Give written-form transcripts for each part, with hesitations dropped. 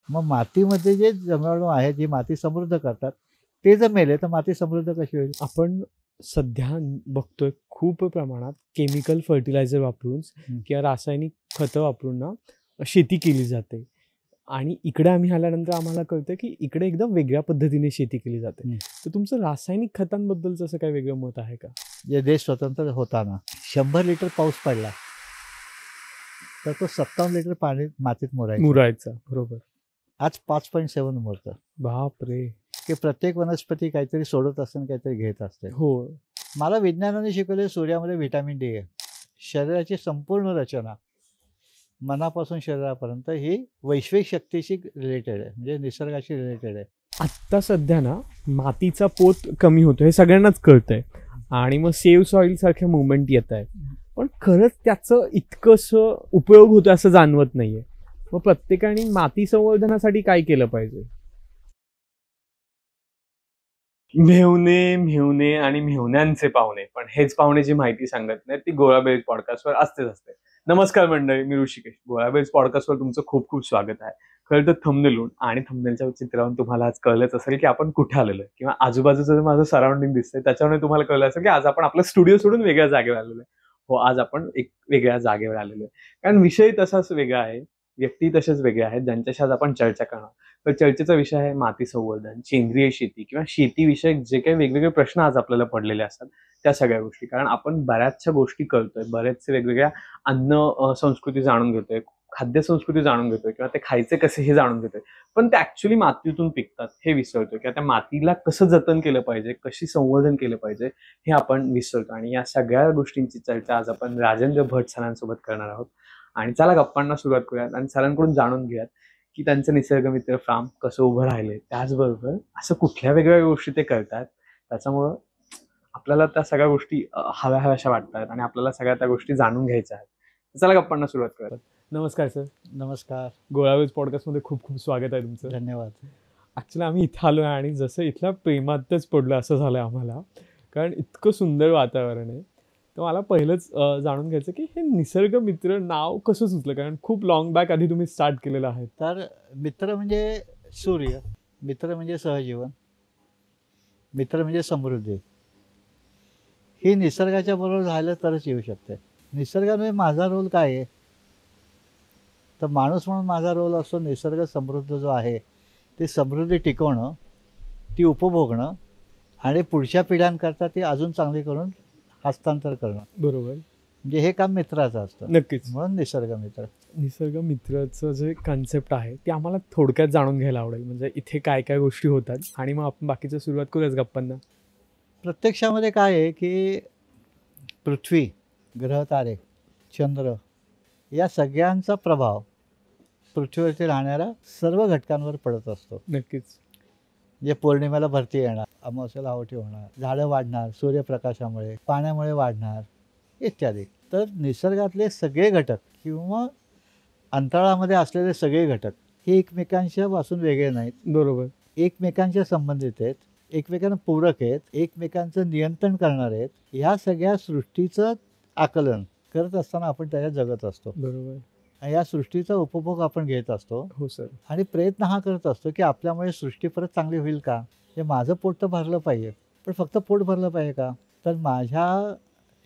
मग मातीमध्ये जे जीवाणू आहेत, जी माती समृद्ध करतात, ते जर मेले तर माती समृद्ध कशी होईल? आपण सध्या बघतोय खूप प्रमाणात केमिकल फर्टिलायझर वापरून किंवा रासायनिक खतं वापरून ना शेती केली जाते. आणि इकडे आम्ही आल्यानंतर आम्हाला कळतं की इकडे एकदम वेगळ्या पद्धतीने शेती केली जाते. तर तुमचं रासायनिक खतांबद्दलचं असं काही वेगळं मत आहे का? जे देश स्वतंत्र होताना 100 लिटर पाऊस पडला तर तो 57 लिटर पाणी मातीत मुरायचा बरोबर. आज 5.7 मुरतं. बापरे. की प्रत्येक वनस्पती काहीतरी सोडत असते आणि काहीतरी घेत असते. हो. मला विज्ञानाने शिकवले सूर्यामध्ये व्हिटॅमिन डी आहे. शरीराची संपूर्ण रचना मनापासून शरीरापर्यंत ही वैश्विक शक्तीशी रिलेटेड आहे, म्हणजे निसर्गाशी रिलेटेड आहे. आत्ता सध्या ना मातीचा पोत कमी होतो हे सगळ्यांनाच कळतंय आणि मग सेव्ह सॉइल सारखे मुवमेंट येत आहे, पण खरंच त्याचं इतकंसं उपयोग होतो असं जाणवत नाहीये. मग प्रत्येकाने माती संवर्धनासाठी काय केलं पाहिजे? मेहुणे मेहुणे आणि मेहुण्यांचे पाहुणे, पण हेच पाहुणे जी माहिती सांगत नाही ती गोळाबेज पॉडकास्टवर असतेच असते. नमस्कार मंडळी, मी ऋषिकेश. गोळाबेज पॉडकास्टवर तुमचं खूप खूप स्वागत आहे. खरं तर थंबनेलून आणि थंबनेलच्या चित्रावरून तुम्हाला आज कळलंच असेल की आपण कुठे आलेलो आहे, किंवा आजूबाजूचं माझं सराउंडिंग दिसतंय त्याच्यामुळे तुम्हाला कळलं असेल की आज आपण आपला स्टुडिओ सोडून वेगळ्या जागेवर आलेलो आहे. हो, आज आपण एक वेगळ्या जागेवर आलेलो आहे, कारण विषय तसाच वेगळा आहे, व्यक्ती तसेच वेगळे आहेत ज्यांच्याशी आज आपण चर्चा करणार. तर चर्चेचा विषय आहे माती संवर्धन, सेंद्रिय शेती किंवा शेतीविषयक जे काही वेगवेगळे प्रश्न आज आपल्याला पडलेले असतात त्या सगळ्या गोष्टी. कारण आपण बऱ्याचशा गोष्टी करतोय, बरेचसे वेगवेगळ्या अन्न संस्कृती जाणून घेतोय, खाद्य संस्कृती जाणून घेतोय, किंवा ते खायचे कसे हे जाणून घेतोय, पण ते ऍक्च्युली मातीतून पिकतात हे विसरतोय, किंवा त्या मातीला कसं जतन केलं पाहिजे, कशी संवर्धन केलं पाहिजे हे आपण विसरतो. आणि या सगळ्या गोष्टींची चर्चा आज आपण राजेंद्र भट सरांसोबत करणार आहोत. आणि चला गप्पांना सुरुवात करूयात आणि सरांकडून जाणून घेऊयात की त्यांचं निसर्ग मित्र फार्म कसं उभं राहिले, त्याचबरोबर असं कुठल्या वेगवेगळ्या गोष्टी ते करतात त्याच्यामुळं आपल्याला त्या सगळ्या गोष्टी हव्या हव्याशा वाटतात आणि आपल्याला सगळ्या त्या गोष्टी जाणून घ्यायच्या आहेत. चला गप्पांना सुरुवात करूयात. नमस्कार सर. नमस्कार. गोळाबेज पॉडकास्टमध्ये खूप खूप स्वागत आहे तुमचं. धन्यवाद. ऍक्च्युली आम्ही इथं आलो आहे आणि जसं इथल्या प्रेमातच पडलो असं झालं आम्हाला, कारण इतकं सुंदर वातावरण आहे. तर मला पहिलंच जाणून घ्यायचं की हे निसर्ग मित्र नाव कसं सुचलं, कारण खूप लॉंग बॅक आधी तुम्ही स्टार्ट केलेलं आहे. तर मित्र म्हणजे सूर्य, मित्र म्हणजे सहजीवन, मित्र म्हणजे समृद्धी. ही निसर्गाच्या बरोबर झालं तरच येऊ शकते. निसर्गामध्ये माझा रोल काय आहे, तर माणूस म्हणून माझा रोल असतो निसर्ग समृद्ध जो आहे ती समृद्धी टिकवणं, ती उपभोगणं आणि पुढच्या पिढ्यांकरता ती अजून चांगली करून हस्तांतर करणं. बरोबर. म्हणजे हे काम मित्राचं असतं. नक्कीच. म्हणून निसर्ग मित्र. निसर्ग मित्राचं जे कन्सेप्ट आहे ते आम्हाला थोडक्यात जाणून घ्यायला आवडेल, म्हणजे इथे काय काय गोष्टी होतात आणि मग आपण बाकीचं सुरुवात करूयाच गप्पांना. प्रत्यक्षामध्ये काय आहे की पृथ्वी, ग्रह तारे, चंद्र या सगळ्यांचा प्रभाव पृथ्वीवरती राहणाऱ्या सर्व घटकांवर पडत असतो. नक्कीच. जे पौर्णिमेला भरती येणार, अमावस्येला आवटी होणार, झाडं वाढणार सूर्यप्रकाशामुळे, पाण्यामुळे वाढणार इत्यादी. तर निसर्गातले सगळे घटक किंवा अंतराळामध्ये असलेले सगळे घटक हे एकमेकांच्या पासून वेगळे नाहीत. बरोबर. एकमेकांच्या संबंधित आहेत, एकमेकांना पूरक आहेत, एकमेकांचं नियंत्रण करणार आहेत. ह्या सगळ्या सृष्टीचं आकलन करत असताना आपण त्याच्यात जगत असतो. बरोबर. या सृष्टीचा उपभोग आपण घेत असतो. हो सर. आणि प्रयत्न हा करत असतो की आपल्यामुळे सृष्टी परत चांगली होईल का, हे माझं पोट तर भरलं पाहिजे, पण फक्त पोट भरलं पाहिजे का, तर माझ्या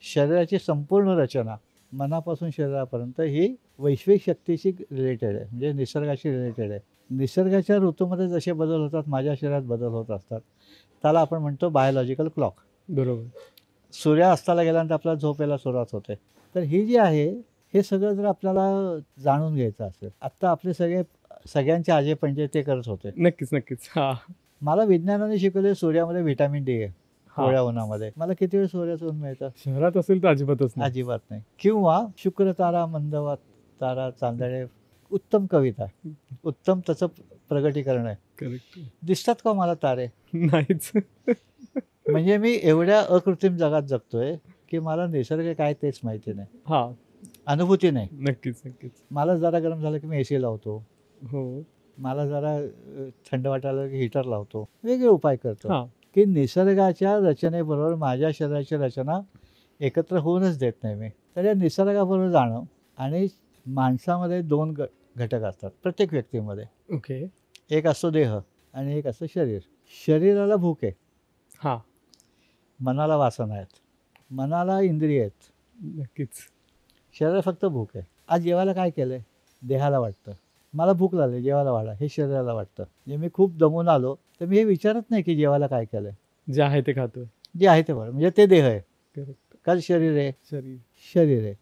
शरीराची संपूर्ण रचना मनापासून शरीरापर्यंत ही वैश्विक शक्तीशी रिलेटेड आहे, म्हणजे निसर्गाशी रिलेटेड आहे. निसर्गाच्या ऋतूमध्ये जसे बदल होतात माझ्या शरीरात बदल होत असतात, त्याला आपण म्हणतो बायोलॉजिकल क्लॉक. बरोबर. सूर्य अस्ताला गेल्यानंतर आपल्याला झोप यायला सुरुवात होते. तर ही जी आहे हे सगळं जर आपल्याला जाणून घ्यायचं असेल, आत्ता आपले सगळ्यांचे आजे पणजे ते करत होते. नक्कीच नक्कीच. हा, मला विज्ञानाने शिकवले सूर्यामध्ये व्हिटॅमिन डी आहे. कोवळ्या उन्हामध्ये मला किती वेळ सूर्याचं ऊन मिळतं? शहरात असेल तर अजिबातच नाही. अजिबात नाही. किंवा शुक्र तारा, मंदवात तारा, चांदणे, उत्तम कविता, उत्तम त्याचं प्रगटीकरण आहे. करेक्ट. दिसतात का मला तारे? नाहीच. म्हणजे मी एवढ्या अकृत्रिम जगात जगतोय की मला निसर्ग काय तेच माहिती नाही. हा, अनुभूती नाही. नक्कीच नक्कीच. मला जरा गरम झालं की मी एसी लावतो. हो. मला जरा थंड वाटायला की हीटर लावतो. वेगळे उपाय करतो. हा, की निसर्गाच्या रचनेबरोबर माझ्या शरीराची रचना एकत्र होऊनच देत नाही मी. तर या निसर्गाबरोबर जाणं आणि माणसामध्ये दोन घटक असतात प्रत्येक व्यक्तीमध्ये. ओके. एक असतो देह आणि एक असतं शरीर. शरीराला भूक आहे, हां. मनाला वासना आहेत, मनाला इंद्रिय आहेत, नक्कीच. शरीराला फक्त भूक आहे. आज जेवायला काय केलं आहे? देहाला वाटतं मला भूक लागली, जेवायला वाढा, हे शरीराला वाटतं. म्हणजे मी खूप दमून आलो तर मी हे विचारत नाही की जेवायला काय केलं आहे. जे आहे ते खातोय. जे आहे ते बरं, म्हणजे ते देह आहे. करेक्ट. कारण शरीर आहे, शरीर. शरीर आहे.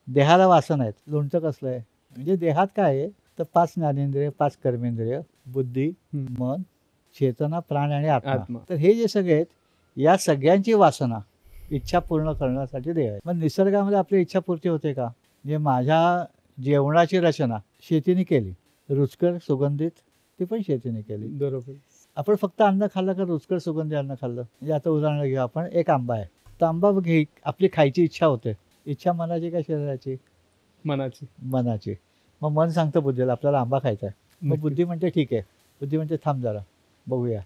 देहाला वासना आहेत. लोणचं कसलं आहे? म्हणजे देहात काय आहे तर 5 ज्ञानेंद्रिय, 5 कर्मेंद्रिय, बुद्धी, हं. मन, चेतना, प्राण आणि आत्मा. आत्मा. तर हे जे सगळे आहेत या सगळ्यांची वासना इच्छा पूर्ण करण्यासाठी देह आहे. मग निसर्गामध्ये आपली इच्छापूर्ती होते का? म्हणजे माझ्या जेवणाची रचना शेतीने केली, रुचकर सुगंधित ती पण शेतीने केली. बरोबर. आपण फक्त अन्न खाल्लं का रुचकर सुगंधी अन्न खाल्लं? म्हणजे आता उदाहरण घेऊ आपण, एक आंबा आहे तर आंबा घे, आपली खायची इच्छा होते. इच्छा मनाची का शरीराची? मनाची. मनाची. मग मन सांगतं बुद्धीला आपल्याला आंबा खायचा आहे. मग नक्कीच. बुद्धी म्हणते ठीक आहे, बुद्धी म्हणते थांब जरा बघूया.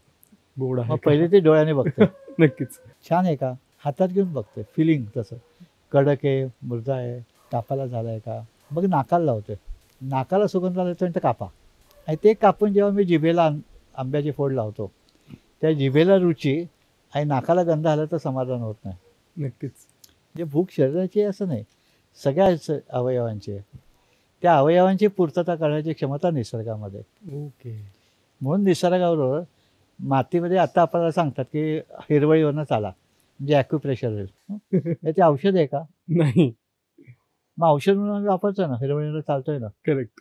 गोड आहे मग का? पहिले ते डोळ्याने बघते नक्कीच. छान आहे का, हातात घेऊन बघते, फिलिंग तसं कडक आहे, मृदा आहे, कापाला झाला आहे का. मग नाकाला लावते, नाकाला सुगंध आला तर कापा. आणि ते कापून जेव्हा मी जिभेला आंब्याची फोड लावतो त्या जिभेला रुची आणि नाकाला गंध आला तर समाधान होत नाही. नक्कीच. म्हणजे भूक शरीराची आहे असं नाही, सगळ्याच अवयवांची आहे. त्या अवयवांची पूर्तता करण्याची क्षमता निसर्गामध्ये. ओके. म्हणून निसर्गाबरोबर मातीमध्ये आता आपल्याला सांगतात की हिरवळीवरनं चाला म्हणजे ॲक्युप्रेशर होईल. ते औषध आहे का? नाही. मग औषध म्हणून वापरतो ना, हिरवळीवर चालतोय ना. करेक्ट.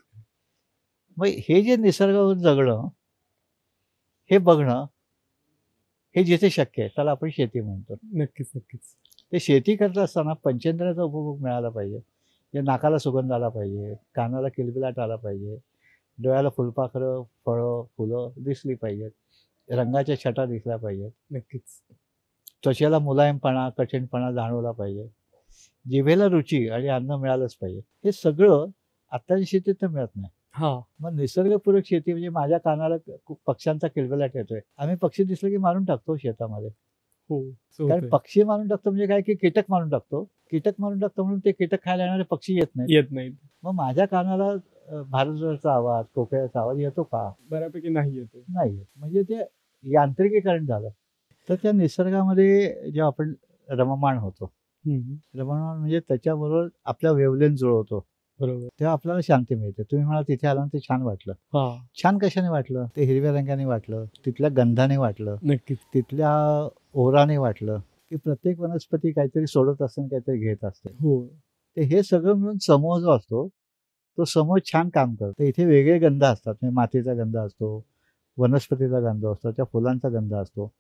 मग हे जे निसर्गावर जगणं, हे बघणं, हे जिथे शक्य आहे त्याला आपण शेती म्हणतो. नक्कीच, नक्कीच. ते शेती करत असताना पंचेंद्रियाचा उपभोग मिळाला पाहिजे. म्हणजे नाकाला सुगंध आला पाहिजे, कानाला किलबिलाट आला पाहिजे, डोळ्याला फुलपाखरं, फळं, फुलं दिसली पाहिजेत, रंगाच्या छटा दिसल्या पाहिजेत, नक्कीच. त्वचेला मुलायमपणा, कठीणपणा जाणवला पाहिजे, जिभेला रुची आणि अन्न मिळालंच पाहिजे. हे सगळं आत्ताच्या शेतीत तर मिळत नाही. हां. मग निसर्गपूरक शेती म्हणजे माझ्या कानाला पक्ष्यांचा किलबिलाट येतोय, आम्ही पक्षी दिसले की मारून टाकतो शेतामध्ये. हो. असं कारण होतंय. पक्षी मारून टाकतो म्हणजे काय की कीटक मारून टाकतो. कीटक मारून टाकतो म्हणून ते कीटक खायला येणारे पक्षी येत नाहीत. येत नाहीत. मग माझ्या कानाला भारतभरचा आवाज, कोकिळाचा आवाज येतो का? बऱ्यापैकी नाही येते. नाही येत. म्हणजे ते यांत्रिकीकरण झालं. तर त्या निसर्गामध्ये जेव्हा आपण रममाण होतो, रममाण म्हणजे त्याच्याबरोबर आपल्या वेवलेन जुळवतो, बरोबर. तेव्हा आपल्याला शांती मिळते. तुम्ही म्हणाल तिथे आला ते छान वाटलं. हां. छान कशाने वाटलं? ते हिरव्या रंगाने वाटलं, तिथल्या गंधाने वाटलं, नक्कीच. तिथल्या ओराने वाटलं, की प्रत्येक वनस्पती काहीतरी सोडत असते आणि काहीतरी घेत असते. हो. ते हे सगळं मिळून समूह जो असतो तो समूह छान काम करतो. इथे वेगळे गंध असतात. म्हणजे मातीचा गंध असतो, वनस्पतीचा गंध असतो, त्या फुलांचा गंध असतो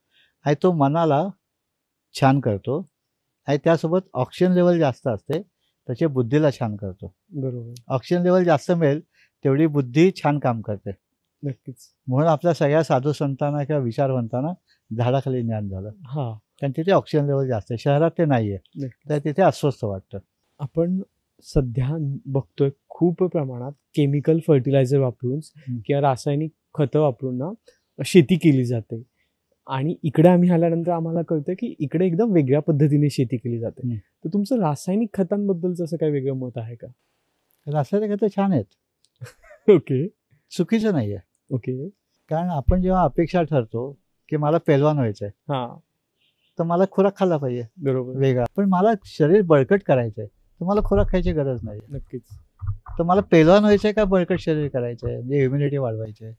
आणि तो मनाला छान करतो आणि त्यासोबत ऑक्सिजन लेवल जास्त असते त्याच्या बुद्धीला छान करतो. बरोबर. ऑक्सिजन लेवल जास्त मिळेल तेवढी बुद्धी छान काम करते. नक्कीच. म्हणून आपल्या सगळ्या साधू संतांना किंवा विचारवंतांना झाडाखाली ज्ञान झालं, हां. कारण तिथे ऑक्सिजन लेवल जास्त आहे. शहरात ते नाही आहे, नक्कीच. तर तिथे अस्वस्थ वाटतं. आपण सध्या बघतोय खूप प्रमाणात केमिकल फर्टिलायझर वापरून किंवा रासायनिक खतं वापरून ना शेती केली जाते आणि इकडे आम्ही आल्यानंतर आम्हाला कळतं की इकडे एकदम वेगळ्या पद्धतीने शेती केली जाते. तर तुमचं रासायनिक खतांबद्दलचं असं काही वेगळं मत आहे का? रासायनिक खतं छान आहेत, ओके. चुकीचं नाही आहे. ओके. कारण आपण जेव्हा अपेक्षा ठरतो की मला पेलवान व्हायचं आहे, हां. तर मला खुराक खाल्ला पाहिजे बरोबर. वेगळा. पण मला शरीर बळकट करायचं आहे तर मला खुराक खायची गरज नाही. नक्कीच. तर मला पेलवान व्हायचं आहे का बळकट शरीर करायचं आहे, म्हणजे ह्युमिनिटी वाढवायची आहे,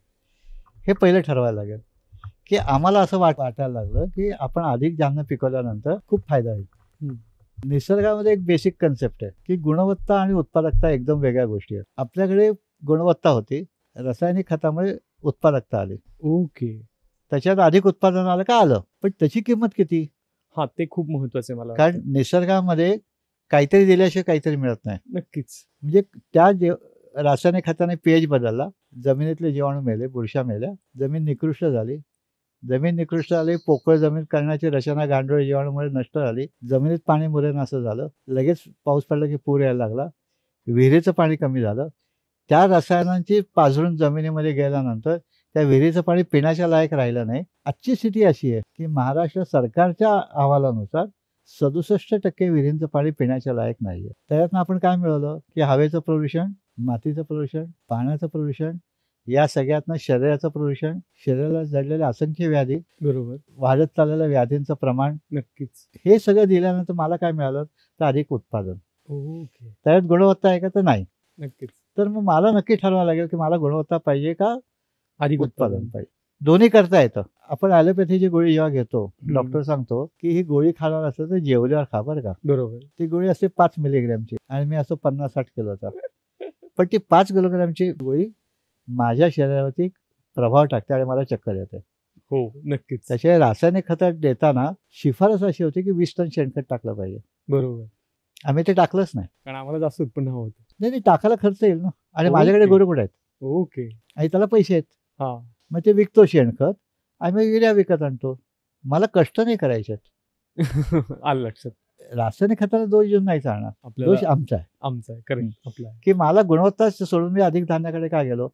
हे पहिलं ठरवायला लागेल. की आम्हाला असं वाटायला लागलं की आपण अधिक धान्य पिकवल्यानंतर खूप फायदा होईल. निसर्गामध्ये एक बेसिक कन्सेप्ट आहे की गुणवत्ता आणि उत्पादकता एकदम वेगळ्या गोष्टी आहेत. आपल्याकडे गुणवत्ता होती, रासायनिक खतामुळे उत्पादकता आली. ओके. त्याच्यात अधिक उत्पादन आलं का आलं, पण त्याची किंमत किती? हां, ते खूप महत्वाचं आहे मला कारण निसर्गामध्ये काहीतरी दिल्याशिवाय काहीतरी मिळत नाही. नक्कीच. म्हणजे त्या रासायनिक खताने pH बदलला, जमिनीतले जीवाणू मेले, बुरशा मेल्या, जमीन निकृष्ट झाली. जमीन निकृष्ट झाली, पोकळ जमीन करण्याची रचना गांडोळी जीवाणूमुळे नष्ट झाली. जमिनीत पाणी मुरेन असं झालं. लगेच पाऊस पडला की पूर यायला लागला. विहिरीचं पाणी कमी झालं. त्या रसायनांची पाझरून जमिनीमध्ये गेल्यानंतर त्या विहिरीचं पाणी पिण्याच्या लायक राहिलं नाही. आजची स्थिती अशी आहे की महाराष्ट्र सरकारच्या अहवालानुसार 67% विहिरींचं पाणी पिण्याच्या लायक नाही आहे. त्याच्यातनं आपण काय मिळवलं की हवेचं प्रदूषण मातीचं प्रदूषण, पाण्याचं प्रदूषण, या सगळ्यातनं शरीराचं प्रदूषण, शरीराला जडलेल्या असंख्य व्याधी, बरोबर. वाढत चाललेल्या व्याधींचं प्रमाण, नक्कीच. हे सगळं दिल्यानंतर मला काय मिळालं तर अधिक उत्पादन. ओके. त्यात गुणवत्ता आहे का तर नाही. नक्कीच. तर मग मला नक्की ठरवावं लागेल की मला गुणवत्ता पाहिजे का अधिक उत्पादन पाहिजे. दोन्ही करता येतं. आपण ॲलोपॅथीची गोळी जेव्हा घेतो, हम्म. डॉक्टर सांगतो की ही गोळी खाणार असेल तर जेवल्यावर खा बरं का. बरोबर. ती गोळी असते 5 मिलीग्रॅमची आणि मी असं 50-60 किलोचा. पण ती 5 किलोग्रॅमची गोळी माझ्या शरीरावरती प्रभाव टाकते आणि मला चक्कर येते. हो, नक्कीच. त्याशिवाय रासायनिक खतं देताना शिफारस अशी होती की 20 टन शेणखत टाकलं पाहिजे. बरोबर. आम्ही ते टाकलंच नाही. कारण आम्हाला जास्त उत्पन्न हवं होतं. नाही टाकायला खर्च येईल ना आणि ओके. माझ्याकडे गुरुकुड आहेत ओके. आणि त्याला पैसे आहेत. हा. मग ते विकतो शेणखत आणि मग युरिया विकत आणतो. मला कष्ट नाही करायचे आहेत. आलं लक्षात. रासायनिक खताला दोष देऊन नाही चालणार. आपल्याला दोष आमचा आहे आमचं आहे. करेक्ट. आपला आहे. की मला गुणवत्ता सोडून मी अधिक धान्याकडे का गेलो.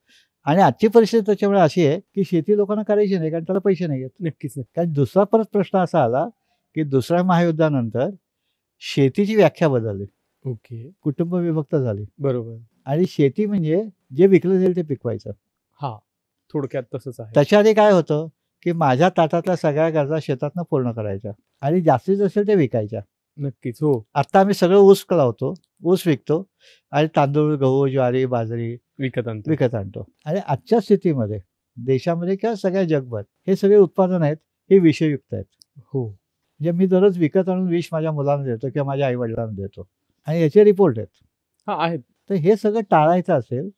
आणि आजची परिस्थिती त्याच्यामुळे अशी आहे की शेती लोकांना करायची नाही कारण त्याला पैसे नाही आहेत. नक्कीच. नक्की. कारण दुसरा परत प्रश्न असा आला की दुसऱ्या महायुद्धानंतर शेतीची व्याख्या बदलली. ओके. कुटुंब विभक्त झाली बरोबर. आणि शेती म्हणजे जे विकलं जाईल ते पिकवायचं. हा, थोडक्यात तसंच आहे. त्याच्या आधी काय होतं की माझ्या ताटातल्या सगळ्या गरजा शेतातनं पूर्ण करायच्या आणि जास्तीत असेल ते विकायच्या. नक्कीच. हो. आता आम्ही सगळं ऊस लावतो, ऊस विकतो आणि तांदूळ, गहू, ज्वारी, बाजरी विकत आणतो. आणि आजच्या स्थितीमध्ये देशामध्ये किंवा सगळ्या जगभर हे सगळे उत्पादन आहेत हे विषयुक्त आहेत. हो. म्हणजे मी दररोज विकत आणून विष माझ्या मुलांना देतो किंवा माझ्या आई वडिलांना देतो आणि याचे रिपोर्ट आहेत. हा, आहेत. तर हे सगळं टाळायचं असेल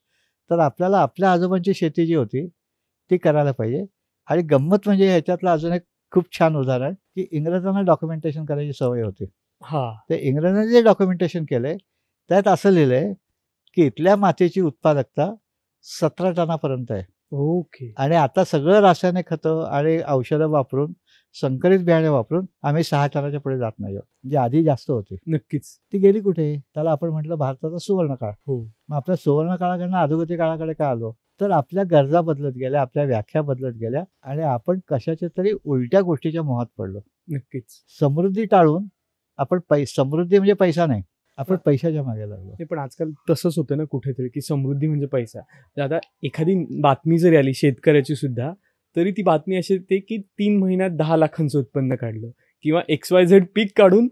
तर आपल्याला आपल्या आजोबांची शेती जी होती ती करायला पाहिजे. आणि गंमत म्हणजे ह्याच्यातलं अजून एक खूप छान उदाहरण की इंग्रजांना डॉक्युमेंटेशन करायची सवय होती. हा. ते इंग्रजांनी जे डॉक्युमेंटेशन केलंय त्यात असं लिहिलंय की इथल्या मातीची उत्पादकता 17 टनापर्यंत आहे. ओके. आणि आता सगळं रासायनिक खतं आणि औषधं वापरून संकरित बियाणे वापरून आम्ही 6 टनाच्या पुढे जात नाही आहोत. म्हणजे आधी जास्त होती. नक्कीच. ती गेली कुठे. त्याला आपण म्हटलं भारताचा सुवर्णकाळ. हो. मग आपल्या सुवर्ण काळाकडनं अधोगती काळाकडे का आलो तर आपल्या गरजा बदलत गेल्या, आपल्या व्याख्या बदलत गेल्या आणि आपण कशाच्या तरी उलट्या गोष्टीच्या मोहात पडलो. नक्कीच. समृद्धी टाळून आपण समृद्धी म्हणजे पैसा नाही, आपण पैशाच्या मागे लागलो. नाही, पण आजकाल तसंच होतं ना कुठेतरी की समृद्धी म्हणजे पैसा. तर आता एखादी बातमी जरी आली शेतकऱ्याची सुद्धा तरी ती बातमी अशी येते की 3 महिन्यात 10 लाखांचं उत्पन्न काढलं किंवा XYZ पीक काढून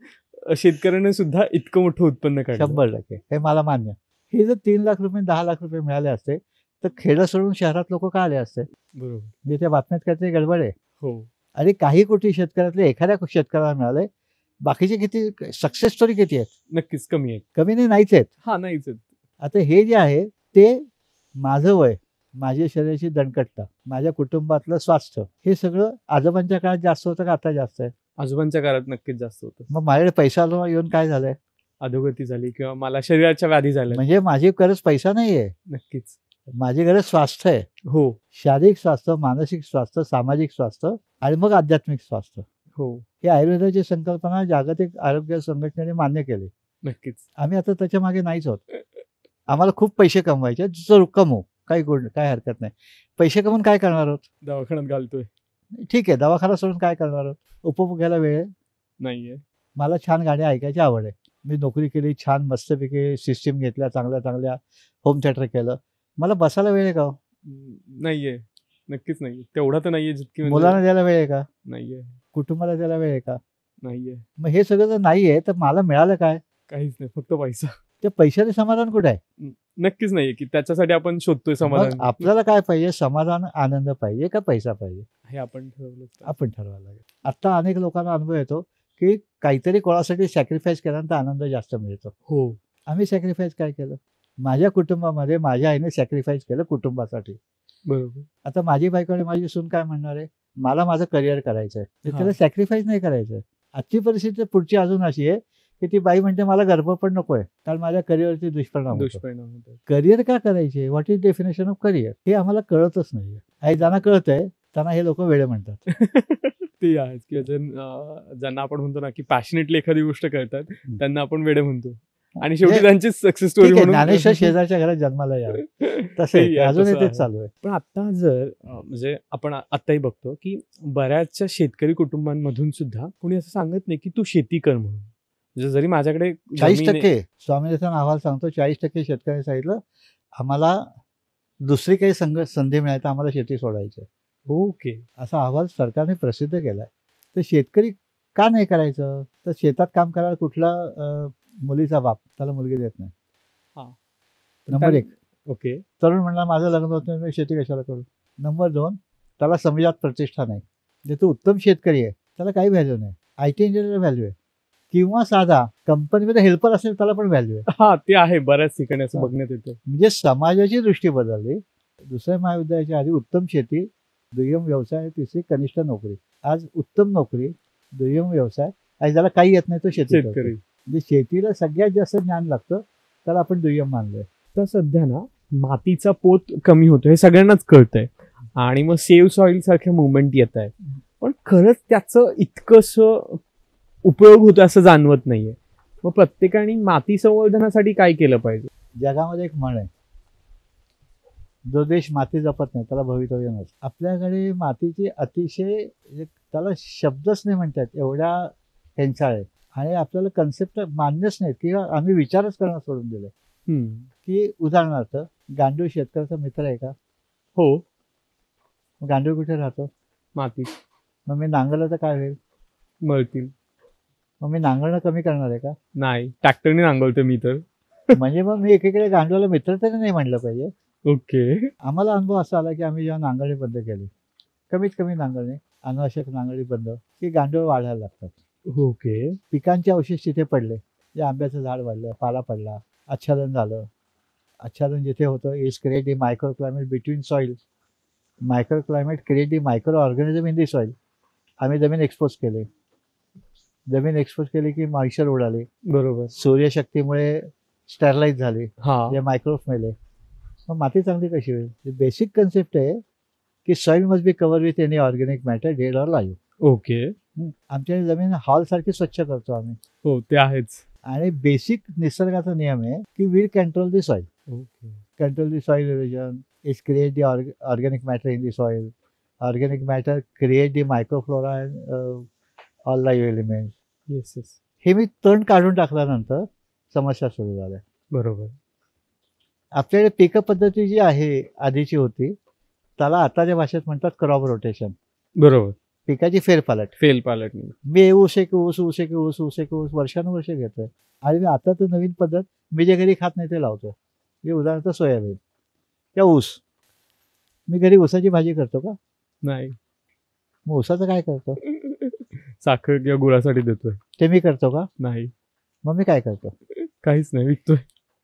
शेतकऱ्याने सुद्धा इतकं मोठं उत्पन्न काढलं. 100% हे मला मान्य. हे जर 3 लाख रुपये 10 लाख रुपये मिळाले असते तर खेडं सोडून शहरात लोक का आले असते. बरोबर. म्हणजे त्या बातम्यात काहीतरी गडबड आहे. हो. आणि काही कोटी शेतकऱ्यातले एखाद्या शेतकऱ्याला मिळाले. बाकीचे किती सक्सेस स्टोरी किती आहेत. नक्कीच कमी आहे. कमी नाही, नाहीच आहेत. हा, नाहीच आहेत. आता हे जे आहे ते माझं वय, माझ्या शरीराची दणकटता, माझ्या कुटुंबातलं स्वास्थ्य हे सगळं आजोबांच्या काळात जास्त होतं का आता जास्त आहे. आजोबांच्या काळात नक्कीच जास्त होतं. मग माझ्याकडे पैसा आलो येऊन काय झालंय. अधोगती झाली किंवा मला शरीराच्या व्याधी झाल्या. म्हणजे माझी गरज पैसा नाहीये, नक्कीच. माझी गरज स्वास्थ्य आहे. हो. शारीरिक स्वास्थ्य, मानसिक स्वास्थ्य, सामाजिक स्वास्थ्य आणि मग आध्यात्मिक स्वास्थ्य. हो. ही आयुर्वेदाची संकल्पना जागतिक आरोग्य संघटनेने मान्य केली. नक्कीच. आम्ही आता त्याच्या मागे नाहीच आहोत. आम्हाला खूप पैसे कमवायचे, जर कमवू काही काय हरकत नाही. पैसे कमवून काय करणार आहोत. दवाखान्यात घालतोय. ठीक आहे, दवाखाना सोडून काय करणार आहोत. उपभोगायला वेळ आहे. नाहीये. मला छान गाणी ऐकायची आवड आहे. मी नोकरी केली, छान मस्तपैकी सिस्टीम घेतल्या, चांगल्या होम थिएटर केलं. मला बसायला वेळ आहे का. नाहीये. नक्कीच नाहीये. तेवढा तर नाहीये जितकी मुलांना द्यायला वेळ आहे का. नाहीये. कुटुंबाला द्यायला वेळ आहे का. नाहीये. मग हे सगळं जर नाहीये तर मला मिळालं काय. काहीच नाही, फक्त पैसा. त्या पैशाने समाधान कुठे आहे. नक्कीच नाहीये की त्याच्यासाठी आपण शोधतोय समाधान. मग आपल्याला काय पाहिजे, समाधान, आनंद पाहिजे का पैसा पाहिजे. हे आपण ठरवलं. आपण ठरवायला लागेल. आता अनेक लोकांना अनुभव येतो की काहीतरी कोणासाठी सॅक्रिफाईस केल्यानंतर आनंद जास्त मिळतो. हो. आम्ही सॅक्रिफाईस काय केलं. माझ्या कुटुंबामध्ये माझ्या आईने सॅक्रिफाईस केलं कुटुंबासाठी. बरोबर. आता माझी बायको आणि माझी सून काय म्हणणार आहे, मला माझं करिअर करायचं आहे, त्याला सॅक्रिफाईस नाही करायचं आहे. आजची परिस्थिती पुढची अजून अशी आहे की ती बाई म्हणते मला गर्भ पण नको आहे कारण माझ्या करिअरवरती दुष्परिणाम होतो. करिअर का करायचे, what is definition of career हे आम्हाला कळतच नाही. आणि ज्यांना कळतंय त्यांना हे लोक वेडे म्हणतात. ते आहेच की ज्यांना आपण म्हणतो ना की पॅशनेटली एखादी गोष्ट करतात त्यांना आपण वेडे म्हणतो आणि शेवटी त्यांची सक्सेस स्टोरी म्हणून ज्ञानेश्वर शेजारच्या घरात जन्माला यावं तसे अजूनही तेच चालू आहे. पण आता जर म्हणजे आपण आताही बघतो की बऱ्याचशा शेतकरी कुटुंबांमधून सुद्धा कोणी असं सांगत नाही की तू शेती कर म्हणून. म्हणजे जरी माझ्याकडे 40% स्वामीनाथन अहवाल सांगतो 40% शेतकऱ्यांनी सांगितलं आम्हाला दुसरी काही संधी मिळाली तर आम्हाला शेती सोडायची आहे. ओके. असा अहवाल सरकारने प्रसिद्ध केला आहे. तर शेतकरी का नाही करायचं? तर शेतात काम करायला कुठला मुलीचा बाप त्याला मुलगी देत नाही. हां. नंबर 1. ओके. तरुण म्हणला माझं लग्न होत नाही, मी शेती कशाला करू? नंबर 2, त्याला समाजात प्रतिष्ठा नाही. म्हणजे तो उत्तम शेतकरी आहे, त्याला काही व्हॅल्यू नाही. IT इंजिनिअरला व्हॅल्यू आहे किंवा साधा कंपनीमध्ये हेल्पर असेल त्याला पण व्हॅल्यू आहे. हा, ते आहे बऱ्याच ठिकाणी असं हां. बघण्यात येतं. म्हणजे समाजाची दृष्टी बदलली. दुसऱ्या महाविद्यालयाच्या आधी उत्तम शेती, दुय्यम व्यवसाय, तिसरी कनिष्ठ नोकरी. आज उत्तम नोकरी, दुय्यम व्यवसाय आणि ज्याला काही येत नाही तो शेती करतो. शेतकरी. म्हणजे शेतीला सगळ्यात जास्त ज्ञान लागतं, त्याला आपण दुय्यम मानलंय. तर सध्या ना मातीचा पोत कमी होतो हे सगळ्यांनाच कळतंय आणि मग सेव्ह सॉइल सारख्या मुवमेंट येत आहे, पण खरंच त्याचं इतकंसं उपयोग होतो असं जाणवत नाहीये. मग प्रत्येकाने माती संवर्धनासाठी काय केलं पाहिजे? जगामध्ये एक म्हण आहे, जो देश माती जपत नाही त्याला भवितव्य नसतं. आपल्याकडे मातीची अतिशय त्याला शब्दच नाही म्हणतात एवढ्या हेंचाळ आहे आणि आपल्याला कन्सेप्ट मान्यच नाहीत किंवा आम्ही विचारच करणं सोडून दिलं. की उदाहरणार्थ गांडूळ शेतकऱ्याचा मित्र आहे का? हो. मग गांडूळ कुठे राहतो? माती. मग मी नांगरलं तर काय होईल? मळतील. मग मी नांगरणं कमी करणार आहे का? नाही, ट्रॅक्टरने नांगरतो मी तर. म्हणजे मग मी एकीकडे गांडूळाला मित्र तरी नाही म्हणलं पाहिजे. ओके. आम्हाला अनुभव असा आला की आम्ही जेव्हा नांगरणी बंद केली, कमीत कमी नांगरणी, अनावश्यक नांगरणी बंद, की गांडूळ वाढायला लागतात. ओके. पिकांचे अवशेष तिथे पडले, जे आंब्याचं झाड वाढलं, पाला पडला, आच्छादन झालं. आच्छादन जिथे होतं is create the micro climate between soil. Micro climate create the micro organism in the soil. आम्ही जमीन एक्सपोज केली. जमीन एक्सपोज केली की मॉइश्चर उडाली. बरोबर. सूर्यशक्तीमुळे स्टरलाइज झाली, हा. जे मायक्रोब्स मेले. मग माती चांगली कशी होईल? बेसिक कन्सेप्ट आहे की soil must be cover with any organic matter dead or live. Okay. आमच्या जमीन हॉल सारखी स्वच्छ करतो आम्ही. हो, ते आहेच. आणि बेसिक निसर्गाचा नियम आहे की will control the soil. Okay. Control the soil erosion is create the organic matter in the soil. Organic matter create the microflora and all live elements. Yes yes. हे मी तण काढून टाकल्यानंतर समस्या सुरू झाल्या. बरोबर. आपल्याकडे पीक पद्धती जी आहे आधीची होती त्याला आताच्या भाषेत म्हणतात क्रॉप रोटेशन. बरोबर. पिकाची फेरपालट. फेलपालटणी. मी ऊस एक ऊस ऊस एक ऊस ऊस एक ऊस वर्षानुवर्ष घेतोय आणि मी आता तर नवीन पद्धत मी जे घरी खात नाही ते लावतो. मी उदाहरणार्थ सोयाबीन किंवा ऊस. मी घरी ऊसाची भाजी करतो का? नाही. मग ऊसाचं काय करतो? साखर किंवा गुळासाठी देतोय. ते मी करतो का? नाही. मग मी काय करतो? काहीच नाही, विकतोय.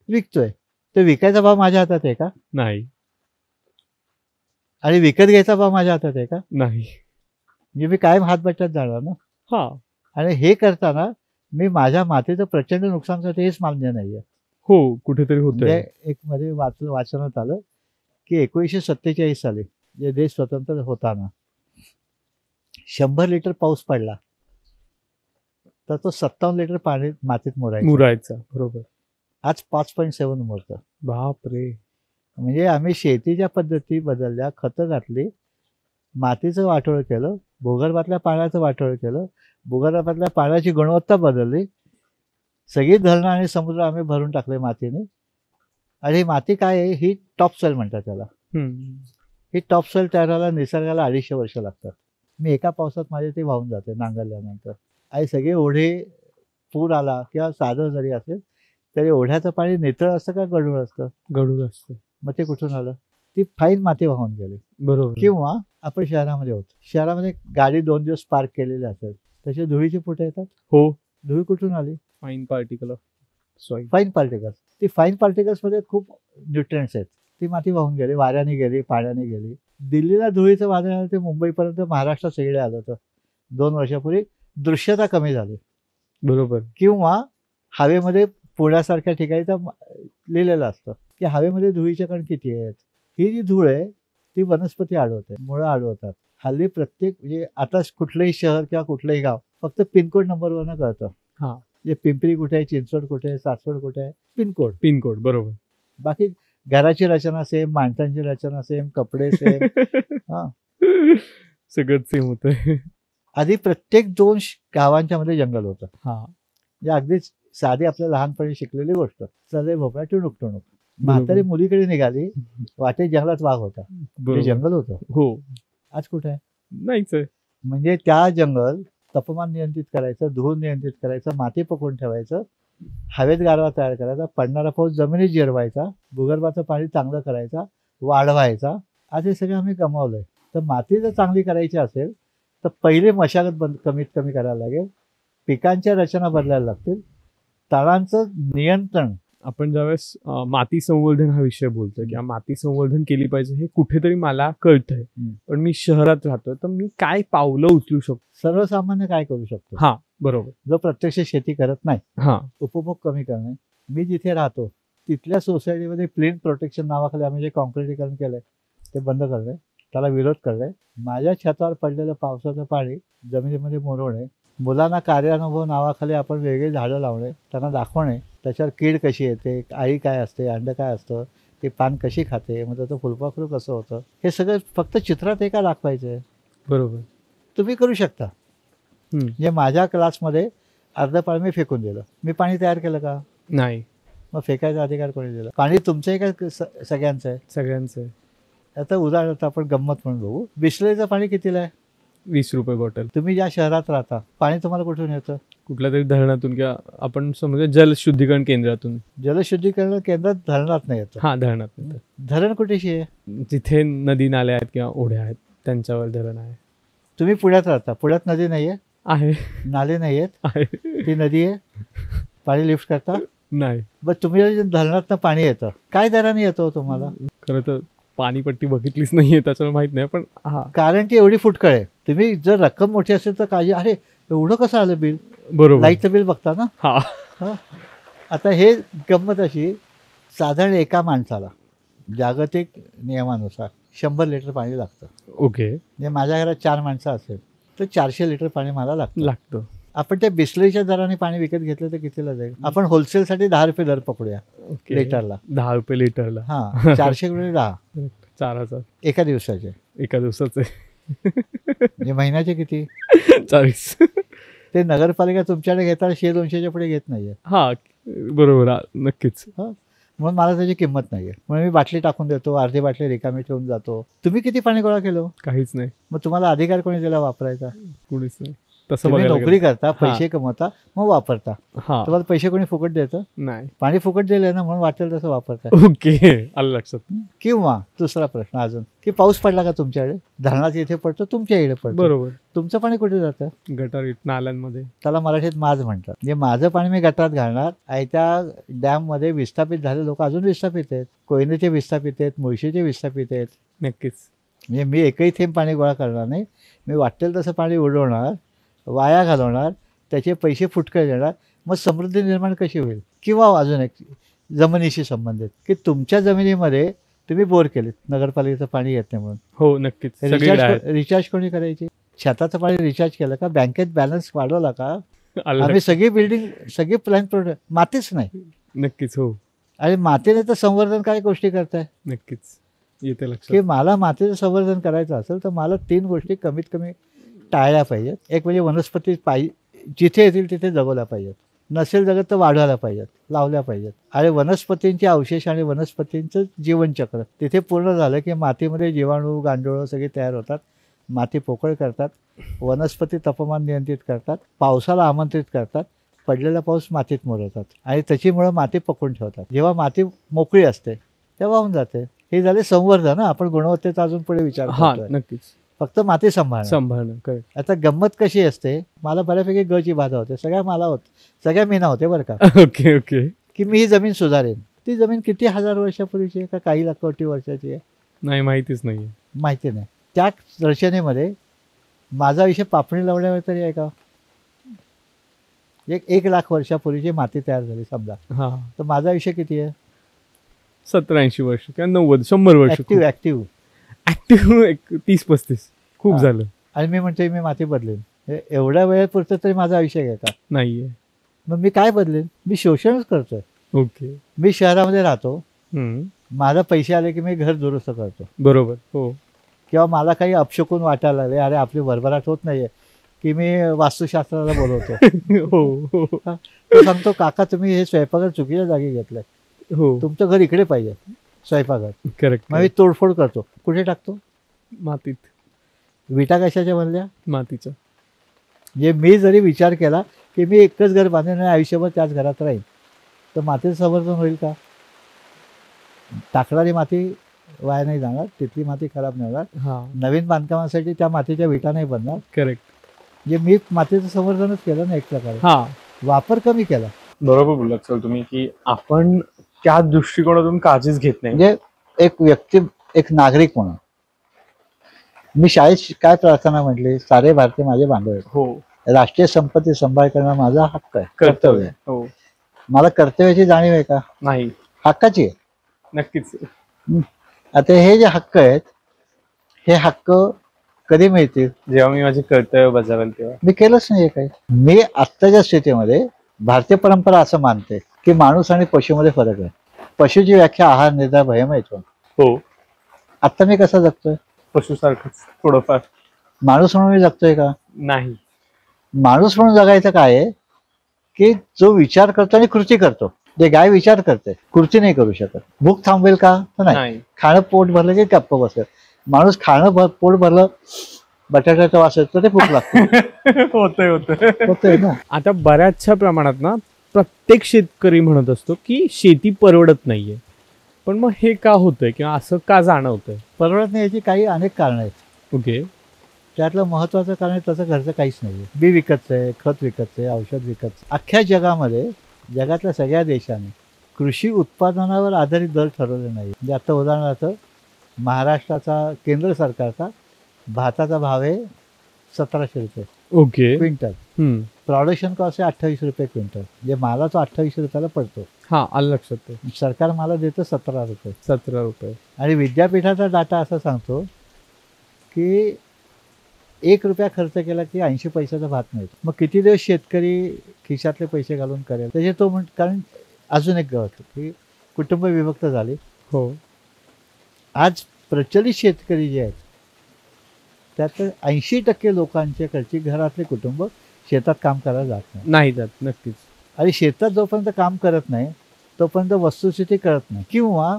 विकतोय. तर विकायचा भाव माझ्या हातात आहे का? नाही. आणि विकत घ्यायचा भाव माझ्या हातात आहे का? नाही. म्हणजे मी कायम हात बटत जाणार ना. हा. आणि हे करताना मी माझ्या मातीचं प्रचंड नुकसान करतो हेच मान्य नाहीये. हो, कुठेतरी होतंय. म्हणजे एक मध्ये वाचनात आलं की 1947 साली जे देश स्वतंत्र होताना 100 लिटर पाऊस पडला तर तो 57 लिटर पाणी मातीत मुरायचा. बरोबर. आज 5.7 मुरतं. बापरे. म्हणजे आम्ही शेतीच्या पद्धती बदलल्या, खतं घातली, मातीचं वाटोळं केलं, भूगर्भातल्या पाण्याचं वाटोळं केलं, भूगर्भातल्या पाण्याची गुणवत्ता बदलली, सगळी धरणं आणि समुद्र आम्ही भरून टाकले मातीने. आणि ही माती काय आहे? ही टॉपसॉइल म्हणतात त्याला. ही टॉपसॉइल तयार व्हायला निसर्गाला 250 वर्ष लागतात. मी एका पावसात माझे ते वाहून जाते नांगरल्यानंतर. आणि सगळे ओढे, पूर आला किंवा साधं जरी असेल तरी ओढ्याचं पाणी नितळ असतं का गढूळ असतं? गढूळ असतं. मग ते कुठून आलं? ती फाईन माती वाहून गेली. बरोबर. किंवा आपण शहरामध्ये होतो, शहरामध्ये गाडी 2 दिवस पार्क केलेली असेल तसे धुळीची फुटे येतात. हो. धूळ कुठून आली? Fine particle of soil. Fine particles. ती फाईन पार्टिकल्समध्ये खूप न्यूट्रिएंट्स आहेत. ती माती वाहून गेली, वाऱ्याने गेली, पाण्याने गेली. दिल्लीला धुळीचं वादळ आलं ते मुंबईपर्यंत महाराष्ट्रात सगळे आलं होतं 2 वर्षापूर्वी. दृश्यता कमी झाली. बरोबर. किंवा हवेमध्ये पुण्यासारख्या ठिकाणी तर लिहिलेलं असतं की हवेमध्ये धुळीचे कण किती आहेत. ही जी धूळ आहे ती वनस्पती अडवते, मुळं अडवतात. हल्ली प्रत्येक म्हणजे आता कुठलंही शहर किंवा कुठलंही गाव फक्त पिनकोड नंबरवरनं कळतं. हा. म्हणजे पिंपरी कुठे आहे, चिंचवड कुठे आहे, सासवड कुठे आहे, पिनकोड. बरोबर. बाकी घराची रचना सेम, माणसांची रचना सेम, कपडे सेम. हा. सगळं सेम होतंय. आधी प्रत्येक 2 गावांच्या मध्ये जंगल होतं. हा. म्हणजे अगदीच साधी आपल्या लहानपणी शिकलेली गोष्ट. चले भोपळा टुणूक टुणूक. म्हातारी मुलीकडे निघाली, वाटेत जंगलात वाघ होता. ते बरोबर. जंगल होतं. हो. आज कुठे आहे? नाहीच आहे. म्हणजे त्या जंगल तापमान नियंत्रित करायचं, धूळ नियंत्रित करायचं, माती पकडून ठेवायचं, हवेत गारवा तयार करायचा, पडणारा पाऊस जमिनीत जिरवायचा, भूगर्भाचं पाणी चांगलं करायचा, वाढवायचा. आज हे सगळं आम्ही गमावलंय. तर माती जर चांगली करायची असेल तर पहिले मशागत कमीत कमी करायला लागेल, पिकांच्या रचना बदलायला लागतील, तणांचं नियंत्रण. आपण ज्यावेळेस माती संवर्धन हा विषय बोलतोय किंवा माती संवर्धन केली पाहिजे हे कुठेतरी मला कळतंय, पण मी शहरात राहतोय, तर मी काय पावलं उचलू शकतो? सर्वसामान्य काय करू शकतो? हा, बरोबर. जो प्रत्यक्ष शेती करत नाही, हा, उपभोग कमी करणे. मी जिथे राहतो तिथल्या सोसायटीमध्ये प्लेन प्रोटेक्शन नावाखाली आम्ही जे कॉन्क्रिटीकरण केलंय ते बंद करणे, त्याला विरोध करणे. माझ्या छतावर पडलेलं पावसाचं पाणी जमिनीमध्ये मुरवणे, मुलांना कार्यानुभव नावाखाली आपण वेगळी झाडं लावणे, त्यांना दाखवणे त्याच्यावर कीड कशी येते, आई काय असते, अंड काय असतं, ती पान कशी खाते, मग त्याचं फुलपाखरू कसं होतं, हे सगळं फक्त चित्रात एका दाखवायचं आहे. बरोबर. तुम्ही करू शकता. म्हणजे माझ्या क्लासमध्ये अर्ध पाणी मी फेकून दिलं. मी पाणी तयार केलं का? नाही. मग फेकायचा अधिकार कोणी दिला? पाणी तुमचं आहे का सगळ्यांचं आहे? सगळ्यांचं आहे. आता उदाहरणार्थ आपण गंमत म्हणून बघू. बिस्लरीचं पाणी कितीला आहे? 20 रुपये बॉटल. तुम्ही ज्या शहरात राहता पाणी तुम्हाला कुठून येतं? कुठल्या तरी धरणातून किंवा आपण समजा जलशुद्धीकरण केंद्रातून. जलशुद्धीकरण केंद्रात धरणात नाही येतं. हा, धरणात. धरण कुठेशी आहे? जिथे नदी नाले आहेत किंवा ओढ्या आहेत त्यांच्यावर धरण आहे. तुम्ही पुण्यात राहता, पुण्यात नदी नाही आहे, नाले नाही आहेत, आहे. ती नदी आहे, पाणी लिफ्ट करता नाही. बट तुम्ही धरणातनं पाणी येतं, काय दराने येतो तुम्हाला? खरं तर पाणीपट्टी बघितलीच नाहीये त्याच्यामुळे माहित नाही, पण हा, कारण ती एवढी फुटकळ आहे. तुम्ही जर रक्कम मोठी असेल तर काळजी, अरे एवढं कसं आलं बिल, बरोबर. लाईटचं बिल बघता ना. हा, आता हे गंमत अशी, साधारण एका माणसाला जागतिक नियमानुसार 100 लिटर पाणी लागतं. ओके. म्हणजे माझ्या घरात 4 माणसं असेल तर 400 लिटर पाणी मला लागतं. आपण त्या बिस्लरीच्या दराने पाणी विकत घेतलं तर कितीला जाईल? आपण होलसेलसाठी 10 रुपये दर पकडूया लिटरला. 10 रुपये लिटरला. हा, 400 गुणिले 10, 4000 एका दिवसाचे. एका दिवसाचे म्हणजे महिन्याचे किती? 40. ते नगरपालिका तुमच्याकडे घेताना 100-200च्या पुढे घेत नाहीये. हा, बरोबर. नक्कीच. म्हणून मला त्याची किंमत नाहीये. म्हणून मी बाटली टाकून देतो, अर्धी बाटली रिकामी ठेवून जातो. तुम्ही किती पाणी गोळा केलं? काहीच नाही. मग तुम्हाला अधिकार कोणी दिला वापरायचा? कुणीच नाही. तसं तुम्ही बघायला नोकरी करता, पैसे कमवता, मग वापरता. हा, तुम्हाला पैसे कोणी फुकट देतं? नाही. पाणी फुकट दिलंय ना, म्हणून वाटेल तसं वापरता. ओके, आलं लक्षात. किंवा दुसरा प्रश्न अजून, की पाऊस पडला का तुमच्याकडे? धरणात इथे पडतो, तुमच्या इकडे पडतो. बरोबर. तुमचं पाणी कुठे जातं? गटार नाल्यांमध्ये. त्याला मराठीत माज म्हणतात. म्हणजे माझं पाणी मी गटारात घालणार आहे. त्या डॅममध्ये विस्थापित झाले लोक अजून विस्थापित आहेत. कोयनेचे विस्थापित आहेत, मुळशीचे विस्थापित आहेत. नक्कीच. म्हणजे मी एकही थेंब पाणी गोळा करणार नाही. मी वाटेल तसं पाणी उडवणार, वाया घालवणार, त्याचे पैसे फुटकळ देणार. मग समृद्धी निर्माण कशी होईल? किंवा अजून एक जमिनीशी संबंधित, की तुमच्या जमिनीमध्ये तुम्ही बोर केलेत, नगरपालिकेचं पाणी येत नाही म्हणून. हो, नक्कीच. रिचार्ज कोणी करायची? छताचं पाणी रिचार्ज केलं का? बँकेत बॅलन्स वाढवला का? आलं आम्ही सगळी बिल्डिंग, सगळी प्लॅन प्रोडक्ट, मातीच नाही. नक्कीच. हो, आणि मातीने तर संवर्धन काय गोष्टी करताय? नक्कीच येते लक्षात. की मला मातीचं संवर्धन करायचं असेल तर मला 3 गोष्टी कमीत कमी टाळल्या पाहिजेत. एक म्हणजे वनस्पती जिथे येतील तिथे जगवल्या पाहिजेत. नसेल जगत तर वाढवायला पाहिजेत, लावल्या पाहिजेत. आणि वनस्पतींचे अवशेष आणि वनस्पतींचं जीवनचक्र तिथे पूर्ण झालं की मातीमध्ये जीवाणू, गांडोळं सगळे तयार होतात. माती पोकळ करतात, वनस्पती तापमान नियंत्रित करतात, पावसाला आमंत्रित करतात, पडलेला पाऊस मातीत मुरवतात आणि त्याच्यामुळं माती पकडून ठेवतात. जेव्हा माती मोकळी असते तेव्हा वाहून जाते. हे झाले संवर्धन. आपण गुणवत्तेचा अजून पुढे विचार करतोय. नक्कीच. फक्त माती सांभाळणं. आता गंमत कशी असते, मला बऱ्यापैकी गची बाधा होते. सगळ्या मीना होते बरं का. Okay, okay. की मी ही जमीन सुधारेन. ती जमीन किती हजार वर्षापूर्वीची आहे का काही लाख कोटी वर्षाची आहे? नाही, माहितीच नाही. माहिती नाही. त्या रचनेमध्ये माझा विषय पापणी लावण्यावर तरी आहे का? 1 लाख वर्षापूर्वीची माती तयार झाली समजा, तर माझा विषय किती आहे? 70-80 वर्ष किंवा 90-100 वर्ष. ऍक्टिव्ह 30-35 खूप झालं. आणि मी म्हणतोय मी माती बदलेन. एवढ्या वेळेपुरतं तरी माझा विषय आहे का? नाहीये. मग मी काय बदलेन? मी शोषणच करतोय. ओके. मी शहरामध्ये राहतो, माझा पैसे आले की मी घर दुरुस्त करतो. बरोबर. हो. किंवा मला काही अपशकून वाटायला लागले, अरे आपली भरभराट होत नाहीये, की मी वास्तुशास्त्राला बोलवतो. हो. तो सांगतो काका तुम्ही हे स्वयंपाकघर चुकीच्या जागी घेतलंय. हो तुमचं घर इकडे पाहिजे स्वयंपाकघर. करेक्ट. मग मी तोडफोड करतो, कुठे टाकतो? मातीत. विटा कशाच्या बनल्या? मातीचं. जे मी जरी विचार केला की मी एकच घर बांधेन आणि आयुष्यभर त्याच घरात राहील, तर मातीचं संवर्धन होईल का? टाकणारी माती वाया नाही जाणार, तिथली माती खराब नाही होणार. हा नवीन बांधकामासाठी त्या मातीच्या विटा नाही बनणार. करेक्ट. म्हणजे मी मातीचं संवर्धनच केलं ना एक प्रकारे, हा वापर कमी केला. बरोबर बोललात सर तुम्ही की आपण त्या दृष्टिकोनातून काळजीच घेत नाही. म्हणजे एक व्यक्ती, एक नागरिक म्हणून मी शाळेत काय प्रार्थना म्हटली? सारे भारतीय माझे बांधव आहेत. हो राष्ट्रीय संपत्ती सांभाळ करणं माझा हक्क आहे, कर्तव्य आहे. हो. मला कर्तव्याची जाणीव आहे का? नाही. हक्काची आहे. नक्कीच. आता हे जे हक्क आहेत, हे हक्क कधी मिळतील? जेव्हा मी माझे कर्तव्य बजावेल तेव्हा. मी केलंच नाही काही. मी आत्ताच्या स्थितीमध्ये भारतीय परंपरा असं मानते की माणूस आणि पशुमध्ये फरक आहे. पशुची व्याख्या आहार, निद्रा, भयम येतो. हो. आत्ता मी कसा जगतोय? पशुसारखंच थोडंफार. माणूस म्हणून मी जगतोय का? नाही. माणूस म्हणून जगायचं काय आहे की जो विचार करतो आणि कृती करतो. जे गाय विचार करते, कृती नाही करू शकत. भूक थांबवेल का? तर नाही. नाही. खाणं पोट भरलं की गप्प बसेल. माणूस पोट भरलं, बटाट्याचा वास येतो ते भूक लागते. होतंय ना. आता बऱ्याचशा प्रमाणात ना प्रत्येक शेतकरी म्हणत असतो की शेती परवडत नाहीये, पण मग हे का होतंय किंवा असं का जाणवतंय? परवडत नाही याची काही अनेक कारणं आहेत. ओके. त्यातलं महत्वाचं कारण आहे त्याचं घरचं काहीच नाही. बी विकतचं आहे, खत विकतचं आहे, औषध विकतचं. अख्ख्या जगामध्ये, जगातल्या सगळ्या देशांनी कृषी उत्पादनावर आधारित दर ठरवले नाही. म्हणजे आता उदाहरणार्थ महाराष्ट्राचा, केंद्र सरकारचा भाताचा भाव आहे 1700 रुपये ओके. क्विंटल. प्रोडक्शन कॉस्ट आहे 28 रुपये क्विंटल. म्हणजे माला तो 28 रुपयाला पडतो. हा आलं लक्षात. ते सरकार मला देतं 17 रुपये. 17 रुपये. आणि विद्यापीठाचा डाटा असा सांगतो की 1 रुपया खर्च केला की 80 पैशाचा भात मिळतो. मग किती दिवस शेतकरी खिशातले पैसे घालून करेल? त्याचे तो कारण अजून एक गवत की कुटुंब विभक्त झाले. हो. आज प्रचलित शेतकरी जे आहेत त्यात 80% लोकांच्याकडची घरातले कुटुंब शेतात काम करायला जात नाही जात. नक्कीच. आणि शेतात जोपर्यंत काम करत नाही तोपर्यंत वस्तुस्थिती कळत नाही. किंवा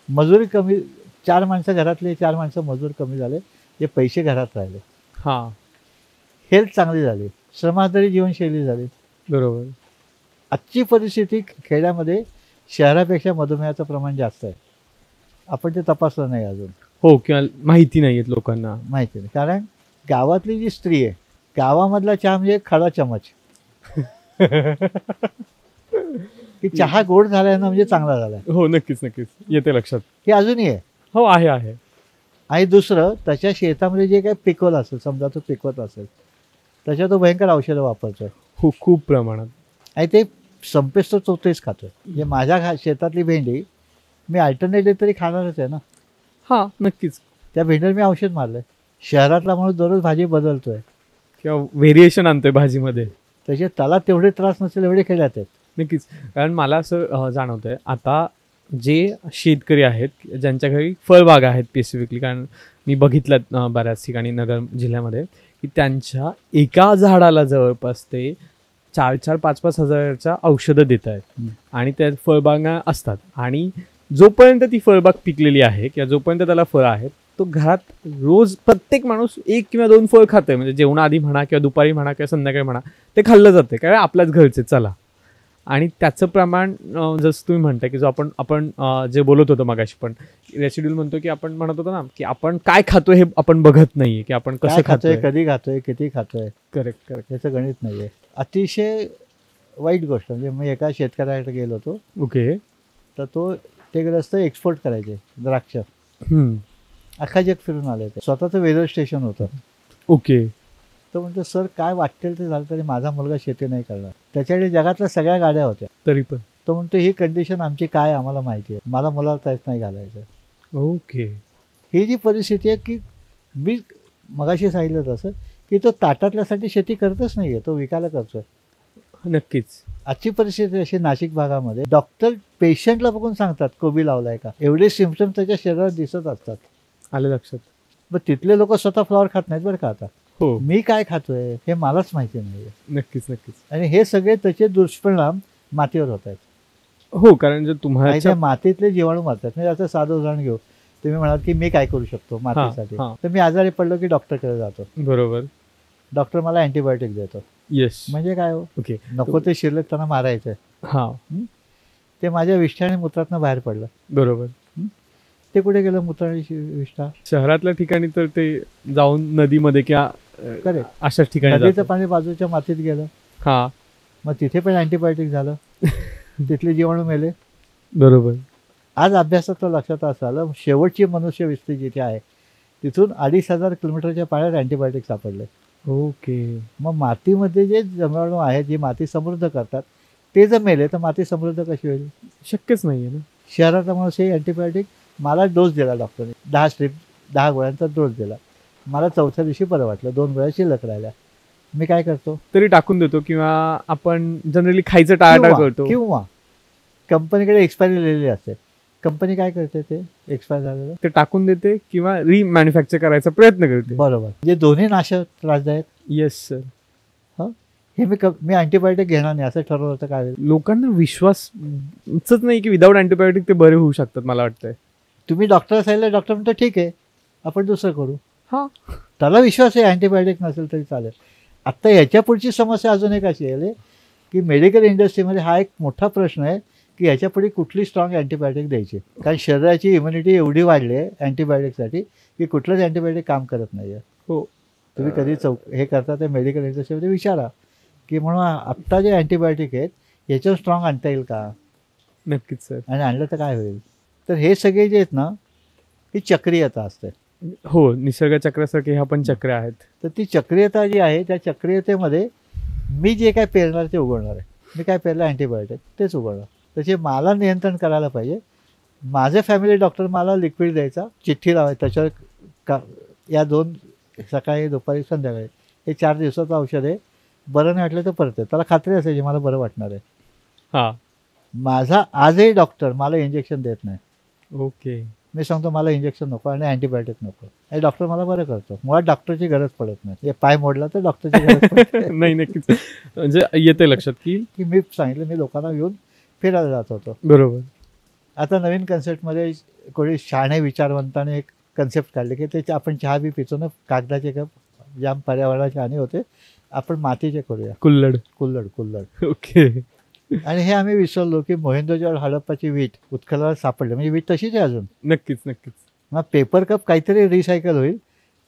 मजुरी कमी, 4 माणसं घरातले, 4 माणसं मजूर कमी झाले, जे पैसे घरात राहिले. हा हेल्थ चांगली झाली, श्रमाधारी जीवनशैली झाली. बरोबर. आजची परिस्थिती खेड्यामध्ये शहरापेक्षा मधुमेहाचं प्रमाण जास्त आहे. आपण ते तपासलं नाही अजून. हो, किंवा माहिती नाही आहेत लोकांना. माहिती नाही. कारण गावातली जी स्त्री आहे, गावामधला चहा म्हणजे खडा चमच. की चहा गोड झालाय ना म्हणजे चांगला झालाय. हो नक्कीच नक्कीच येते लक्षात. हे अजूनही आहे. हो आहे आहे. आणि दुसरं, त्याच्या शेतामध्ये जे काही पिकवलं असेल, समजा तो पिकवत असेल, त्याच्यात तो भयंकर औषधं वापरतोय. हो खूप प्रमाणात. आणि ते संपेस्तो तो तेच खातोय. म्हणजे माझ्या शेतातली भेंडी मी अल्टरनेटिव्ह तरी खाणारच आहे ना. हा नक्कीच. त्या भेंडीवर मी औषध मारलंय. शहरातला माणूस दररोज भाजी बदलतोय किंवा व्हेरिएशन आणतोय भाजीमध्ये. त्याचे त्याला तेवढे त्रास नसेल एवढे खेळात आहेत. नक्कीच. कारण मला असं जाणवतंय आता जे शेतकरी आहेत ज्यांच्या घरी फळबाग आहेत स्पेसिफिकली, कारण मी बघितलं बऱ्याच ठिकाणी नगर जिल्ह्यामध्ये की त्यांच्या एका झाडाला जवळपास ते 4-4, 5-5 हजाराच्या औषधं देत आहेत. आणि त्या फळबागा असतात आणि जोपर्यंत ती फळबाग पिकलेली आहे किंवा जोपर्यंत त्याला फळ आहेत, तो घरात रोज प्रत्येक माणूस 1 किंवा 2 फळ खातोय. म्हणजे जेवणाआधी म्हणा किंवा दुपारी म्हणा किंवा संध्याकाळी म्हणा, ते खाल्लं जाते कारण आपल्याच घरचे चला. आणि त्याचं प्रमाण जसं तुम्ही म्हणताय की जो आपण जे बोलत होतो मगाशी, पण रेसिड्यूल म्हणतो की आपण म्हणत होतो ना की आपण काय खातोय हे आपण बघत नाहीये की आपण कसं खातोय, कधी खातोय, किती खातोय. करेक्ट. त्याचं गणित नाहीये. अतिशय वाईट गोष्ट. म्हणजे मी एका शेतकऱ्याकडे गेलो होतो. ओके. तर तो ते ग्रस्त एक्सपोर्ट करायचे द्राक्ष. अख्खा जग फिरून आले. ते स्वतःचं वेदर स्टेशन होतं. ओके. तो म्हणतो सर काय वाटेल ते झालं तरी माझा मुलगा शेती नाही करणार. त्याच्याकडे जगातल्या सगळ्या गाड्या होत्या तरी पण तो म्हणतो ही कंडिशन आमची काय आम्हाला माहिती आहे, मला मुलाला त्याच नाही घालायचं. ओके. ही जी परिस्थिती आहे की मी मगाशी सांगितलं तसं की तो ताटातल्यासाठी शेती करतच नाहीये, तो विकायला करतोय. नक्कीच. आजची परिस्थिती अशी नाशिक भागामध्ये डॉक्टर पेशंटला बघून सांगतात कोबी लावलाय का. एवढे सिम्पटम त्याच्या शरीरात दिसत असतात. आले लक्षात. मग तिथले लोक स्वतः फ्लॉवर खात नाहीत बरं का. आता हो मी काय खातोय हे मलाच माहिती नाहीये. नक्कीच नक्कीच. आणि हे सगळे त्याचे दुष्परिणाम मातीवर होत आहेत. हो, कारण जर आणि तुम्हाला त्या मातीतले जीवाणू मारतात. म्हणजे आता साधं उदाहरण घेऊ, तुम्ही म्हणाल की मी काय करू शकतो मातीसाठी, हां. तर मी आजारी पडलो की डॉक्टरकडे जातो. बरोबर. डॉक्टर मला अँटीबायोटिक देतो. येस. म्हणजे काय हो, ओके. नको ते शिल्लक त्यांना मारायचं. हां. ते माझ्या विष्ठा आणि मूत्रातनं बाहेर पडलं. बरोबर. ते कुठे गेलं मूत्र आणि विष्ठा? शहरातल्या ठिकाणी तर ते जाऊन नदीमध्ये किंवा करेक्ट. अशाच ठिकाणी नदीचं जातं. पाणी बाजूच्या मातीत गेलं, हां. मग तिथे पण अँटीबायोटिक झालं. तिथले जीवाणू मेले. बरोबर. आज अभ्यासात तर लक्षात असं आलं, शेवटची मनुष्य वस्ती जिथे आहे तिथून 2,500 किलोमीटरच्या पाण्यात अँटीबायोटिक सापडले. ओके. मग मातीमध्ये जे जीवाणू आहेत, जी माती समृद्ध करतात, ते जर मेले तर माती समृद्ध कशी होईल? शक्यच नाहीये ना. शहरातला माणूस हे अँटीबायोटिक मला डोस दिला डॉक्टरने, 10 स्ट्रीप 10 गोळ्यांचा डोस दिला. मला चौथ्या दिवशी बरं वाटलं, 2 गोळ्या शिल्लक राहिल्या. मी काय करतो? तरी टाकून देतो किंवा आपण जनरली खायचं टाळाटाळ करतो. किंवा कंपनीकडे एक्सपायरी लिहिलेली असते. कंपनी काय करते? ते एक्सपायर झालेलं ते टाकून देते किंवा रिमॅन्युफॅक्चर करायचा प्रयत्न करते. बरोबर, जे दोन्ही नाशक त्रासदायक. Yes sir. हे मी अँटीबायोटिक घेणार नाही असं ठरवलं होतं. काय लोकांना विश्वासच नाही की विदाऊट अँटीबायोटिक ते बरे होऊ शकतात. मला वाटतंय तुम्ही डॉक्टर सांगितलं, डॉक्टर म्हणतो ठीक आहे आपण दुसरं करू. हा. त्याला विश्वास आहे अँटीबायोटिक नसेल तरी चालेल. आत्ता याच्या पुढची समस्या अजून एक अशी आहे की मेडिकल इंडस्ट्रीमध्ये हा एक मोठा प्रश्न आहे की याच्या पुढे कुठली स्ट्रॉंग अँटीबायोटिक द्यायची. कारण शरीराची इम्युनिटी एवढी वाढली आहे अँटीबायोटिकसाठी की कुठलंच अँटीबायोटिक काम करत नाही आहे. हो. तुम्ही कधी हे करता ते मेडिकल इंडस्ट्रीमध्ये विचारा की म्हणून आत्ता जे अँटीबायोटिक आहेत याच्यावर स्ट्रॉंग आणता येईल का? नक्कीच सर. आणि आणलं तर काय होईल? तर हे सगळे जे आहेत ना, ही चक्रीयता असते. हो, निसर्ग चक्रासारखे ह्या पण चक्र आहेत. तर ती चक्रीयता जी आहे त्या चक्रीयतेमध्ये मी जे काय पेरणार ते उगवणार आहे. मी काय पेरलं अँटीबायोटिक तेच उगवणार. त्याचे मला नियंत्रण करायला पाहिजे. माझे फॅमिली डॉक्टर मला लिक्विड द्यायचा, चिठ्ठी लावायची, त्याच्यावर या 2 सकाळी दुपारी संध्याकाळी हे 4 दिवसाचं औषध आहे. बरं नाही वाटलं तर परत आहे. त्याला खात्री असायची मला बरं वाटणार आहे. हां. माझा आजही डॉक्टर मला इंजेक्शन देत नाही. ओके. मी सांगतो मला इंजेक्शन नको आणि अँटीबायोटिक नको. आणि डॉक्टर मला बरं करतो. मुळात डॉक्टरची गरज पडत नाही. हे पाय मोडला तर डॉक्टरची गरज पडते. नाही, नक्कीच. म्हणजे येते लक्षात की मी सांगितलं, मी लोकांना घेऊन फिरायला जात होतो. बरोबर. आता नवीन कन्सेप्टमध्ये कोणी शहाणे विचारवंताने एक कन्सेप्ट काढले की ते आपण चहा बी पितो ना, कागदाचे कप, ज्या पर्यावरणाचे हानी होते, आपण मातीचे करूया. कुल्लड. कुल्लड. ओके. आणि हे आम्ही विसरलो की मोहिंदोजोडो हडप्पाची वीट उत्खनाला सापडली. म्हणजे वीट तशीच आहे अजून. नक्कीच. मग पेपर कप काहीतरी रिसायकल होईल.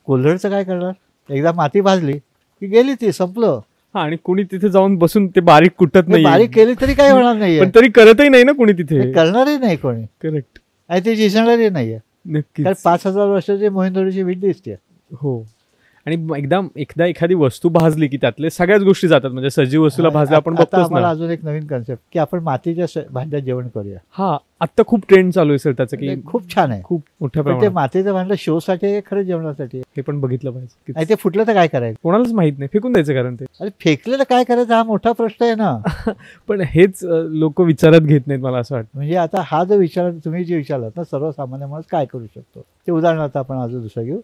कुल्हडचं काय करणार? एकदा माती भाजली की गेली, ती संपलं. हा, आणि कुणी तिथे जाऊन बसून ते बारीक कुटत नाही. बारीक केली तरी काही होणार नाहीये. पण तरी करतही नाही ना कोणी तिथे. करणारही नाही कोणी. करेक्ट. आणि ते झिजणारही नाहीये. नक्कीच. कारण 5,000 वर्षाची मोहिंदोजोडोची वीट दिसते. हो. आणि एकदा एखादी वस्तू भाजली की त्यातले सगळ्याच गोष्टी जातात. म्हणजे सजीव वस्तूला भाजल्या आपण आता बघतोच आम्हाला ना. अजून एक नवीन कन्सेप्ट की आपण मातीच्या भांड्यात जेवण करूया. हा, आता खूप ट्रेंड चालू आहे सर त्याचं की ते खूप छान आहे. खूप मोठ्या पण ते प्रमाणात. मातीचं भांडं शोसाठी आहे, खरं जेवणासाठी आहे. हे पण बघितलं पाहिजे. आणि ते फुटलं तर काय करायचं? कोणालाच माहित नाही, फेकून द्यायचं कारण ते. अरे फेकलेलं काय करायचं हा मोठा प्रश्न आहे ना. पण हेच लोक विचारात घेत नाहीत. मला असं वाटतं. म्हणजे आता हा जो विचार तुम्ही जे विचारलात ना, सर्वसामान्य माणूस काय करू शकतो ते उदाहरणार्थ आपण अजून दुसरं घेऊ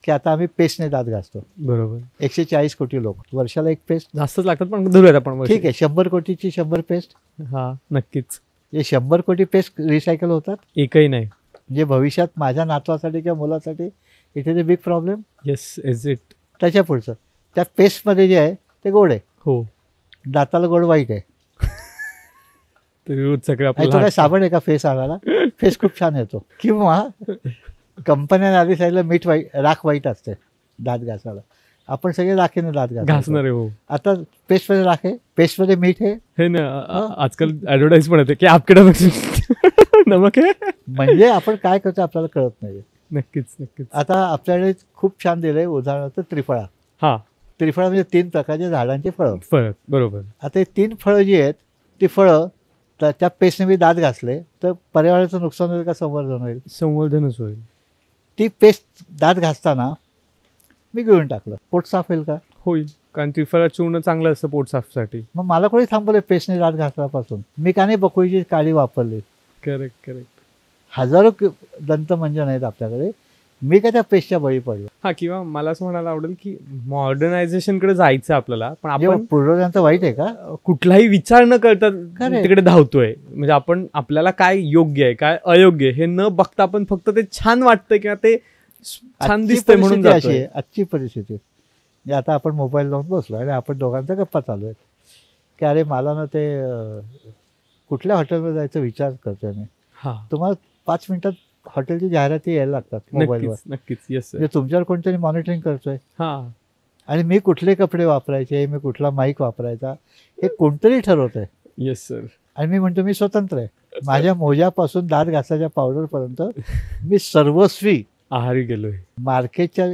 की आता आम्ही पेस्टने दात घासतो. बरोबर. 140 कोटी लोक वर्षाला एक पेस्ट. जास्तच लागतात पण धरूयात आपण. ठीक आहे, 100 कोटीची 100 पेस्ट. हा, नक्कीच. जे 100 कोटी पेस्ट रिसायकल होतात. एकही नाही. म्हणजे भविष्यात माझ्या नातवासाठी किंवा मुलासाठी it is a big problem. Yes, is it. त्याच्या पुढचं त्या पेस्टमध्ये जे आहे ते गोड आहे. हो. दाताला गोड वाईट आहे. रोज सगळं आणि तो काय साबण आहे का फेस आणायला? फेस खूप छान येतो. किंवा कंपन्याने आधी सांगितलं मीठ वाईट, राख वाईट असते दात घासायला. आपण सगळे राखेने दात घासणार आहे. हो. आता पेस्टमध्ये राख आहे, पेस्टमध्ये मीठ आहे. हे ना, आजकाल ऍडव्हर्टाईज पण येते की आपकडे नमक आहे. म्हणजे आपण काय करतो आपल्याला कळत नाही. नक्कीच. आता आपल्याकडे खूप छान दिलंय उदाहरणार्थ त्रिफळा. हा, त्रिफळा म्हणजे 3 प्रकारच्या झाडांची फळं. फरक. बरोबर. आता हे 3 फळं जी आहेत ती फळं त्या पेस्टने मी दात घासले तर पर्यावरणाचं नुकसान होईल का संवर्धन होईल? संवर्धनच होईल. ती पेस्ट दात घासताना मी गिळून टाकलं, पोट साफ होईल का? होईल, कारण त्रिफळा चूर्ण चांगलं असतं पोट साफसाठी. मग मला कोणी थांबवलं पेस्टने दात घासल्यापासून? मी का नाही बकुळीची काडी वापरली? करेक्ट. हजारो दंतमंजन आहेत आपल्याकडे मी काय त्या पेशच्या बळी पडलो. हा, किंवा मला असं म्हणायला आवडेल की मॉडर्नायझेशन कडे जायचं आपल्याला, पण जेव्हा आपण पूर्वजांचं वाईट आहे का? कुठलाही विचार न करता खरंय. तिकडे धावतोय. म्हणजे आपण आपल्याला काय योग्य आहे काय अयोग्य आहे हे न बघता आपण फक्त ते छान वाटतंय किंवा ते छान आजची दिसतंय म्हणून परिस्थिती अशी जातोय. आहे, आजची परिस्थिती म्हणजे आता आपण मोबाईल लावून बसलो आणि आपण दोघांचा गप्पा चालू आहेत की अरे मला ना ते कुठल्या हॉटेलमध्ये जायचा विचार करतोय मी. हा, तुम्हाला 5 मिनिटात हॉटेलची जाहिराती यायला लागतात मोबाईलवर. नक्कीच नक्कीच. Yes sir. म्हणजे तुमच्यावर कोणतरी मॉनिटरिंग करतोय हा, आणि मी कुठले कपडे वापरायचे, मी कुठला माईक वापरायचा हे कोणतरी ठरवतंय. Yes sir. आणि मी म्हणतो मी स्वतंत्र आहे. माझ्या मोज्यापासून दात घासाच्या पावडरपर्यंत मी सर्वस्वी आहारी गेलोय. मार्केटच्या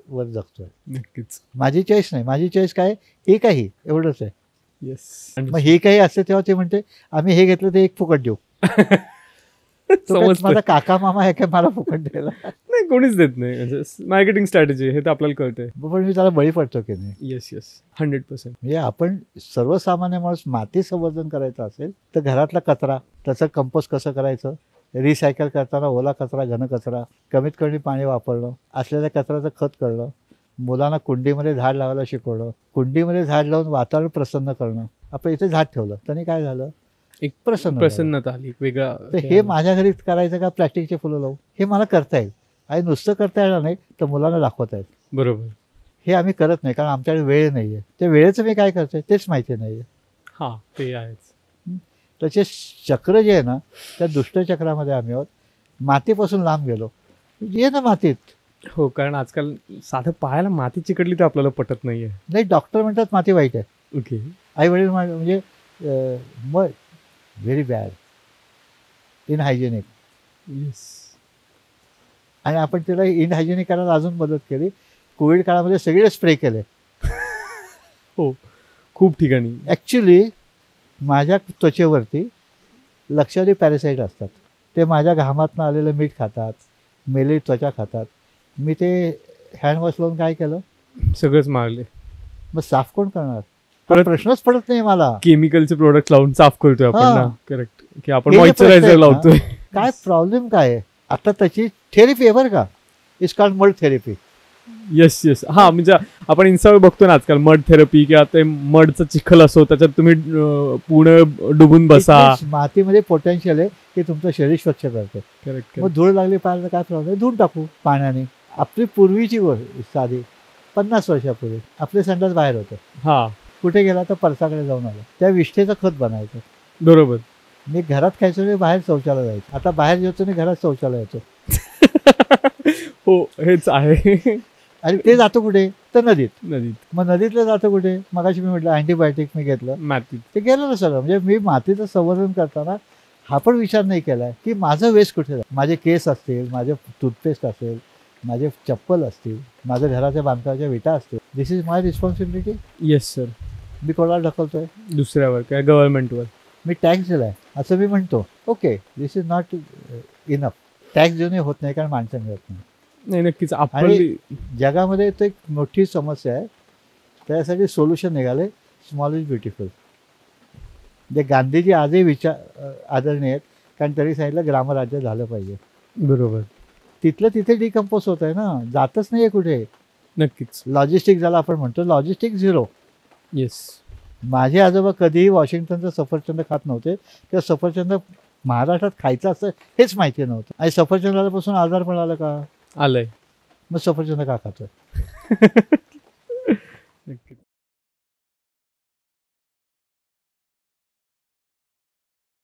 वर जगतोय. नक्कीच. माझी चॉईस नाही. माझी चॉईस काय, ही काही एवढंच आहे. येस. मग ही काही असते तेव्हा ते म्हणते आम्ही हे घेतलं ते एक फुकट देऊ. तो काय समजतंय. माझा काका मामा आहे काय मला फुकट द्यायला? नाही, कोणीच देत नाही. म्हणजे मार्केटिंग स्ट्रॅटेजी हे तर आपल्याला कळतंय. पण मी त्याला बळी पडतो की नाही? Yes yes, 100%. म्हणजे आपण सर्वसामान्य माणूस माती संवर्धन करायचं असेल तर घरातला कचरा त्याचं कंपोस्ट कसं करायचं, रिसायकल करताना ओला कचरा घन कचरा कमीत कमी पाणी वापरणं, असलेल्या कचऱ्याचं खत करणं, मुलांना कुंडीमध्ये झाड लावायला शिकवणं, कुंडीमध्ये झाड लावून वातावरण प्रसन्न करणं. आपण इथे झाड ठेवलं त्याने काय झालं, एक प्रसन्नता आली, एक वेगळा. तर हे माझ्या घरी करायचं का प्लॅस्टिकचे फुलं लावू, हे मला करता येईल आणि नुसतं करता येणार नाही तर मुलांना दाखवता येईल. बरोबर. हे आम्ही करत नाही कारण आमच्याकडे वेळ नाही आहे. त्या वेळेचं मी काय करतोय तेच माहिती नाही आहे. हा, ते आहेच. त्याचे चक्र जे आहे ना त्या दुष्टचक्रामध्ये आम्ही आहोत. मातीपासून लांब गेलो. ये ना मातीत. हो, कारण आजकाल साधं पाहायला माती चिकटली तर आपल्याला पटत नाहीये. नाही, डॉक्टर म्हणतात माती वाईट आहे. ओके. आई वडील म्हणजे मग व्हेरी बॅड, इनहायजेनिक. येस. आणि आपण त्याला इनहायजेनिक करायला अजून मदत केली. कोविड काळामध्ये सगळे स्प्रे केले. हो, खूप ठिकाणी. ॲक्च्युली माझ्या त्वचेवरती लक्षावधी पॅरासाईट असतात. ते माझ्या घामातनं आलेलं मीठ खातात, मेलेली त्वचा खातात. मी ते हँडवॉश लावून काय केलं, सगळंच मारले. मग साफ कोण करणार? परत प्रश्नच पडत नाही मला. केमिकलचे प्रोडक्ट लावून साफ करतोय आपण हा. ना. करेक्ट. की आपण हे जे प्रश्न मॉइश्चरायझर आहेत ना, लावतोय. काय प्रॉब्लेम काय आहे? आता त्याची थेरपी आहे बरं का, it's called mud therapy. Yes yes. हा, म्हणजे आपण इन्स्टावर बघतो ना आजकाल मड थेरपी, किंवा ते मडचा चिखल असो त्याच्यात तुम्ही पूर्ण डुबून बसा. मातीमध्ये पोटेन्शियल आहे की तुमचं शरीर स्वच्छ करते. करेक्ट. मग धूळ लागली पाहिजे काय प्रॉब्लेम, धुवून टाकू पाण्याने. आपली पूर्वीची साधी 50 वर्षापूर्वी आपले संडास बाहेर होते. हा, कुठे गेला तर परसाकडे जाऊन आला. त्या विष्ठेचं खत बनायचं. बरोबर. मी घरात खायचो मी बाहेर शौचालय जायचो. आता बाहेर जेवतो मी घरात शौचालय येतो. हो, हेच आहे. आणि ते जातो कुठे तर नदीत. नदीत, मग नदीतलं जातं कुठे, मगाशी मी म्हटलं अँटीबायोटिक मी घेतलं मातीत. ते गेलं ना सगळं. म्हणजे मी मातीचं संवर्धन करताना हा पण विचार नाही केला आहे की माझं वेस्ट कुठे जाईल. माझे केस असतील, माझे टूथपेस्ट असेल, माझे चप्पल असतील, माझ्या घराच्या बांधकामाच्या विटा असतील, this is my responsibility. Yes sir. मी कोणाला ढकलतोय? दुसऱ्यावर काय, गव्हर्नमेंटवर. मी टॅक्स दिलाय असं मी म्हणतो. Okay, this is not enough. Tax देऊनही होत नाही कारण माणसं मिळत नाही. नाही, नक्कीच. आपण आणि जगामध्ये तो एक मोठी समस्या आहे. त्यासाठी सोल्युशन निघाले, स्मॉल इज ब्युटिफुल. जे गांधीजी आजही विचार आदरणीय आहेत कारण तरी सांगितलं ग्रामराज्य झालं पाहिजे. बरोबर. तिथलं तिथे डिकम्पोज होत आहे ना, जातच नाही आहे कुठे. नक्कीच. लॉजिस्टिक ज्याला आपण म्हणतो, लॉजिस्टिक झिरो. येस. माझे आजोबा कधीही वॉशिंग्टनचं सफरचंद खात नव्हते किंवा सफरचंद महाराष्ट्रात खायचं असतं हेच माहिती नव्हतं. आणि सफरचंद आल्यापासून आजार पण आलं का? आलंय. मग सफरचंद का खातोय?